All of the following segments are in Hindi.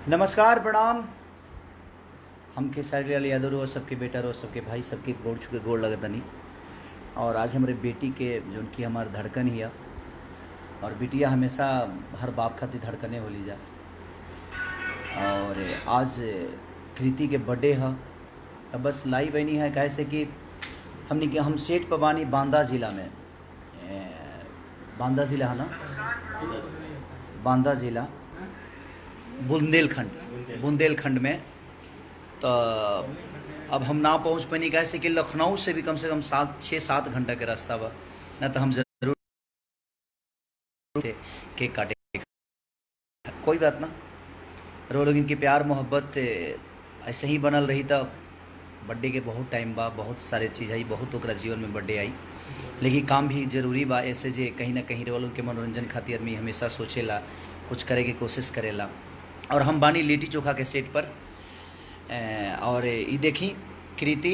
नमस्कार प्रणाम। हम खेसारी लाल यादव रो सबके बेटा रो सबके भाई सबके गोड़ छुके गोड़ लगतनी। और आज हमारे बेटी के जो उनकी हमार धड़कन ही है और बिटिया हमेशा हर बाप खातिर धड़कने होली जा। और आज कृति के बर्थडे है अब बस लाई बनी है कैसे कि हम सेठ पबानी बांदा ज़िला में बांदा ज़िला है ना, बांदा ज़िला बुंदेलखंड में। तो अब हम ना पहुंच पानी कैसे कि लखनऊ से भी कम से कम 6-7 घंटा के रास्ता बा, ना तो हम जरूर थे केक काटे। कोई बात ना, रो लोग इनकी प्यार मोहब्बत ऐसे ही बनल रही। तो बर्थडे के बहुत टाइम बा, बहुत सारे चीज़ आई, बहुत ओकरा जीवन में बर्थडे आई, लेकिन काम भी जरूरी बा। ऐसे जे कहीं ना कहीं रो लोग के मनोरंजन खातिर आदमी हमेशा सोचेला, कुछ करे के कोशिश करेला। और हम बानी लिट्टी चोखा के सेट पर और ये देखी कृति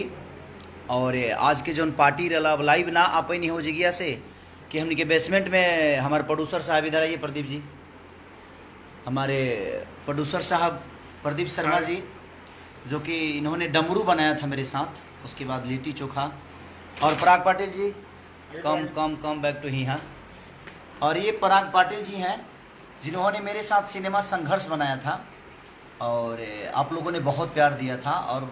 और आज के जो पार्टी रहा लाइव ना आपनी हो जगिया से कि हमने के बेसमेंट में हमारे प्रोड्यूसर साहब इधर आइए, प्रदीप जी, हमारे प्रोड्यूसर साहब प्रदीप शर्मा जी, जो कि इन्होंने डमरू बनाया था मेरे साथ, उसके बाद लिट्टी चोखा। और पराग Patil ji, come back to ही। हाँ, और ये पराग पाटिल जी हैं जिन्होंने मेरे साथ सिनेमा संघर्ष बनाया था और आप लोगों ने बहुत प्यार दिया था। और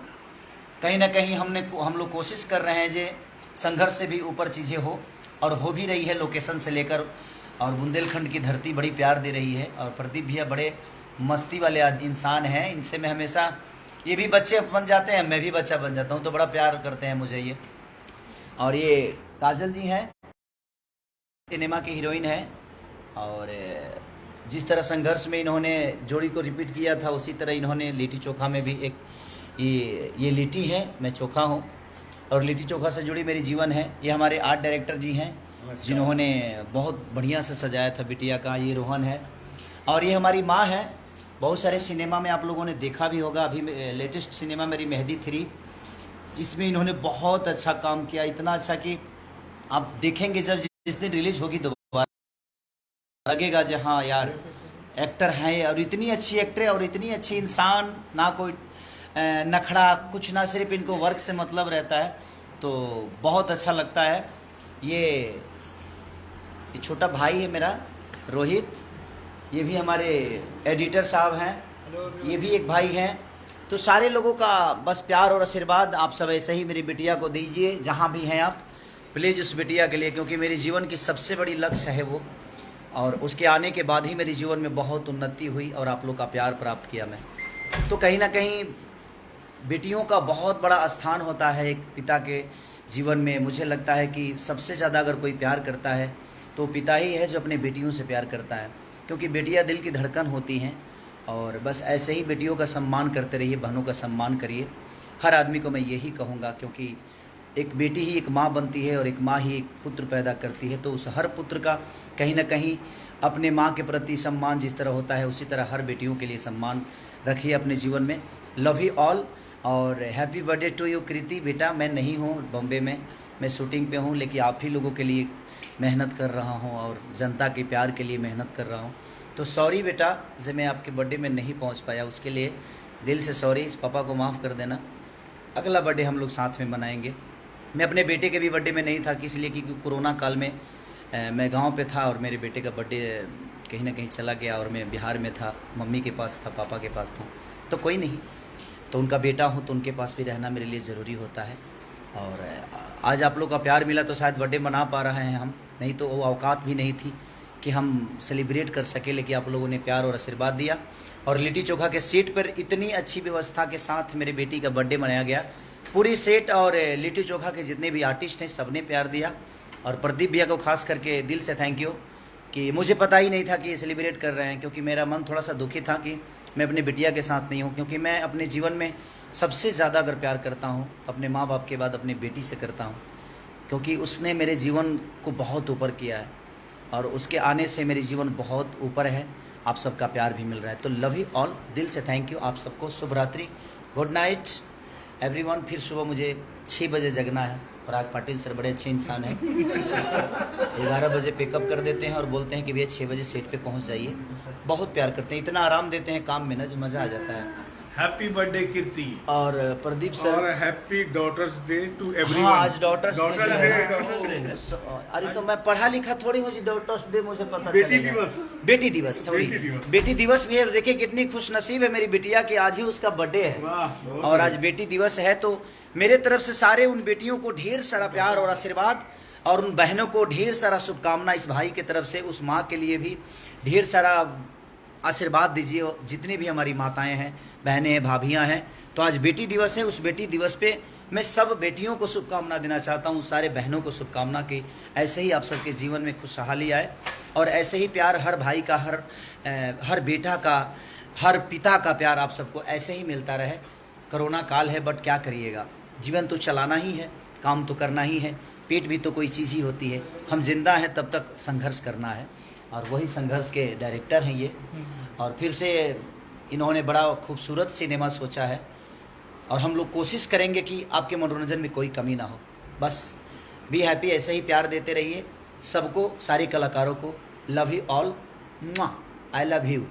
कहीं ना कहीं हम लोग कोशिश कर रहे हैं जे संघर्ष से भी ऊपर चीज़ें हो, और हो भी रही है लोकेशन से लेकर। और बुंदेलखंड की धरती बड़ी प्यार दे रही है। और प्रदीप भैया बड़े मस्ती वाले इंसान हैं, इनसे मैं हमेशा, ये भी बच्चे बन जाते हैं, मैं भी बच्चा बन जाता हूँ, तो बड़ा प्यार करते हैं मुझे ये। और ये काजल जी हैं, सिनेमा की हीरोइन है। और जिस तरह संघर्ष में इन्होंने जोड़ी को रिपीट किया था, उसी तरह इन्होंने लिट्टी चोखा में भी एक ये लिट्टी है, मैं चोखा हूँ, और लिट्टी चोखा से जुड़ी मेरी जीवन है। ये हमारे आर्ट डायरेक्टर जी हैं जिन्होंने बहुत बढ़िया से सजाया था बिटिया का। ये रोहन है। और ये हमारी माँ है। बहुत सारे सिनेमा में आप लोगों ने देखा भी होगा, अभी लेटेस्ट सिनेमा मेरी मेहंदी 3, जिसमें इन्होंने बहुत अच्छा काम किया, इतना अच्छा कि आप देखेंगे जब जिस दिन रिलीज होगी दोबारा लगेगा जो हाँ यार एक्टर हैं, और इतनी अच्छी एक्टर और इतनी अच्छी इंसान, ना कोई नखड़ा कुछ ना, सिर्फ इनको वर्क से मतलब रहता है, तो बहुत अच्छा लगता है। ये छोटा भाई है मेरा रोहित, ये भी हमारे एडिटर साहब हैं, ये भी एक भाई हैं। तो सारे लोगों का बस प्यार और आशीर्वाद आप सब ऐसे ही मेरी बिटिया को दीजिए, जहाँ भी हैं आप, प्लीज़ उस बिटिया के लिए, क्योंकि मेरी जीवन की सबसे बड़ी लक्ष्य है वो। और उसके आने के बाद ही मेरे जीवन में बहुत उन्नति हुई और आप लोग का प्यार प्राप्त किया मैं। तो कहीं ना कहीं बेटियों का बहुत बड़ा स्थान होता है एक पिता के जीवन में। मुझे लगता है कि सबसे ज़्यादा अगर कोई प्यार करता है तो पिता ही है जो अपने बेटियों से प्यार करता है, क्योंकि बेटियां दिल की धड़कन होती हैं। और बस ऐसे ही बेटियों का सम्मान करते रहिए, बहनों का सम्मान करिए। हर आदमी को मैं यही कहूँगा, क्योंकि एक बेटी ही एक माँ बनती है और एक माँ ही एक पुत्र पैदा करती है। तो उस हर पुत्र का कहीं ना कहीं अपने माँ के प्रति सम्मान जिस तरह होता है, उसी तरह हर बेटियों के लिए सम्मान रखिए अपने जीवन में। लव यू ऑल और हैप्पी बर्थडे टू यू कृति। बेटा मैं नहीं हूँ बॉम्बे में, मैं शूटिंग पे हूँ, लेकिन आप ही लोगों के लिए मेहनत कर रहा हूँ और जनता के प्यार के लिए मेहनत कर रहा हूँ। तो सॉरी बेटा जब मैं आपके बर्थडे में नहीं पहुँच पाया, उसके लिए दिल से सॉरी। इस पापा को माफ़ कर देना, अगला बर्थडे हम लोग साथ में मनाएंगे। मैं अपने बेटे के भी बर्थडे में नहीं था, इसलिए क्योंकि कोरोना काल में मैं गांव पे था और मेरे बेटे का बर्थडे कहीं ना कहीं चला गया, और मैं बिहार में था, मम्मी के पास था, पापा के पास था। तो कोई नहीं, तो उनका बेटा हूँ तो उनके पास भी रहना मेरे लिए ज़रूरी होता है। और आज आप लोग का प्यार मिला तो शायद बर्थडे मना पा रहे हैं हम, नहीं तो वो औकात भी नहीं थी कि हम सेलिब्रेट कर सके, लेकिन आप लोगों ने प्यार और आशीर्वाद दिया। और लिट्टी चोखा के सेट पर इतनी अच्छी व्यवस्था के साथ मेरे बेटी का बर्थडे मनाया गया। पूरी सेट और लिट्टी चोखा के जितने भी आर्टिस्ट हैं सबने प्यार दिया। और प्रदीप भैया को खास करके दिल से थैंक यू, कि मुझे पता ही नहीं था कि ये सेलिब्रेट कर रहे हैं, क्योंकि मेरा मन थोड़ा सा दुखी था कि मैं अपने बिटिया के साथ नहीं हूँ। क्योंकि मैं अपने जीवन में सबसे ज़्यादा अगर प्यार करता हूँ तो अपने माँ बाप के बाद अपनी बेटी से करता हूँ, क्योंकि उसने मेरे जीवन को बहुत ऊपर किया है और उसके आने से मेरी जीवन बहुत ऊपर है। आप सबका प्यार भी मिल रहा है। तो लव यू ऑल, दिल से थैंक यू आप सबको। शुभ रात्रि, गुड नाइट एवरीवन। फिर सुबह मुझे 6 बजे जगना है। पराग पाटिल सर बड़े अच्छे इंसान हैं। 11 बजे पिकअप कर देते हैं और बोलते हैं कि भैया 6 बजे सेट पे पहुंच जाइए। बहुत प्यार करते हैं, इतना आराम देते हैं काम में ना, जो मज़ा आ जाता है। हैप्पी बर्थडे कीर्ति और प्रदीप सर, और happy daughters day to everyone. हाँ आज डॉटर्स डे। अरे तो मैं पढ़ा लिखा थोड़ी हूँ जी, डॉटर्स डे मुझे पता बेटी चलेगा। दिवस। बेटी दिवस सॉरी, बेटी दिवस भी है। देखिए कितनी खुश नसीब है मेरी बिटिया कि आज ही उसका बर्थडे है। वाह, और आज बेटी दिवस है, तो मेरे तरफ से सारे उन बेटियों को ढेर सारा प्यार और आशीर्वाद, और उन बहनों को ढेर सारा शुभकामना। इस भाई की तरफ से उस माँ के लिए भी ढेर सारा आशीर्वाद दीजिए। जितनी भी हमारी माताएं हैं, बहनें हैं, भाभियां हैं, तो आज बेटी दिवस है। उस बेटी दिवस पे मैं सब बेटियों को शुभकामना देना चाहता हूँ, सारे बहनों को शुभकामना की ऐसे ही आप सबके जीवन में खुशहाली आए, और ऐसे ही प्यार हर भाई का, हर बेटा का, हर पिता का प्यार आप सबको ऐसे ही मिलता रहे। कोरोना काल है, बट क्या करिएगा, जीवन तो चलाना ही है, काम तो करना ही है, पेट भी तो कोई चीज़ ही होती है। हम जिंदा हैं तब तक संघर्ष करना है, और वही संघर्ष के डायरेक्टर हैं ये। और फिर से इन्होंने बड़ा खूबसूरत सिनेमा सोचा है, और हम लोग कोशिश करेंगे कि आपके मनोरंजन में कोई कमी ना हो। बस बी हैप्पी, ऐसे ही प्यार देते रहिए सबको, सारे कलाकारों को। Love you all, I love you.